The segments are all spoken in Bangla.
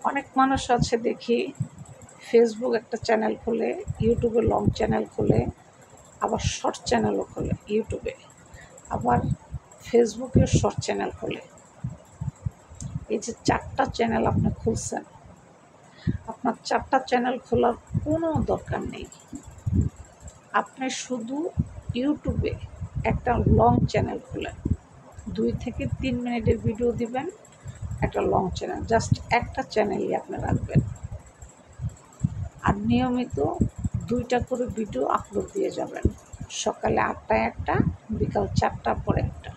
অনেক মানুষ আছে দেখি ফেসবুক একটা চ্যানেল খোলে, ইউটিউবে লং চ্যানেল খোলে, আবার শর্ট চ্যানেলও খোলে ইউটিউবে, আবার ফেসবুকে শর্ট চ্যানেল খোলে। এই যে 4টা চ্যানেল আপনি খুলছেন, আপনার 4টা চ্যানেল খোলার কোনো দরকার নেই। আপনি শুধু ইউটিউবে একটা লং চ্যানেল খোলেন, 2 থেকে 3 মিনিটের ভিডিও দিবেন, একটা লং চ্যানেল, জাস্ট একটা চ্যানেলই আপনি রাখবেন। আর নিয়মিত 2টা করে ভিডিও আপলোড দিয়ে যাবেন, সকালে 8টায় একটা, বিকাল 4টার পরে একটা।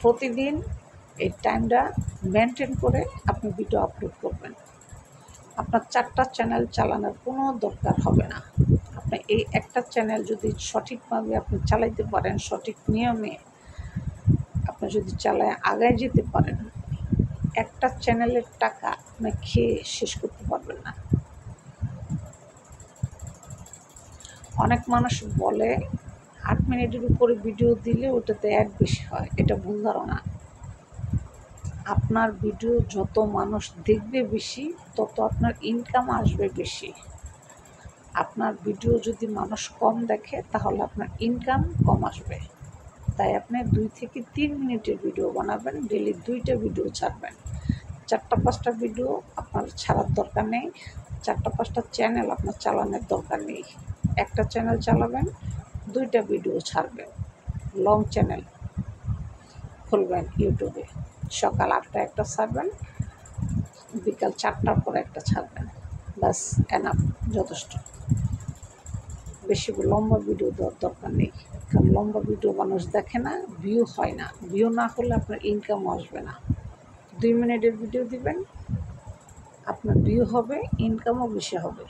প্রতিদিন এই টাইমটা মেনটেন করে আপনি ভিডিও আপলোড করবেন। আপনার 4টা চ্যানেল চালানোর কোনো দরকার হবে না। আপনি এই একটা চ্যানেল যদি সঠিকভাবে আপনি চালাইতে পারেন, সঠিক নিয়মে আপনি যদি চালায় আগায় যেতে পারেন, একটা চ্যানেলের টাকা আপনি খেয়ে শেষ করতে পারবেন না। অনেক মানুষ বলে 8 মিনিটের উপরে ভিডিও দিলে ওটাতে অ্যাড বেশি হয়। এটা ভুল ধারণা। আপনার ভিডিও যত মানুষ দেখবে বেশি, তত আপনার ইনকাম আসবে বেশি। আপনার ভিডিও যদি মানুষ কম দেখে, তাহলে আপনার ইনকাম কম আসবে। তাই আপনি 2 থেকে 3 মিনিটের ভিডিও বানাবেন, ডেলি 2টা ভিডিও ছাড়বেন। 4টা-5টা ভিডিও আপনার ছাড়ার দরকার নেই, 4টা-5টা চ্যানেল আপনার চালানোর দরকার নেই। একটা চ্যানেল চালাবেন, 2টা ভিডিও ছাড়বেন, লং চ্যানেল খুলবেন ইউটিউবে, সকাল 8টায় একটা ছাড়বেন, বিকাল 4টার পরে একটা ছাড়বেন। বাস, এনাফ, যথেষ্ট। বেশি লম্বা ভিডিও দেওয়ার দরকার নেই, কারণ লম্বা ভিডিও মানুষ দেখে না, ভিউ হয় না। ভিউ না হলে আপনার ইনকামও আসবে না। 2 মিনিটের ভিডিও দিবেন, আপনার ভিউ হবে, ইনকামও বেশি হবে।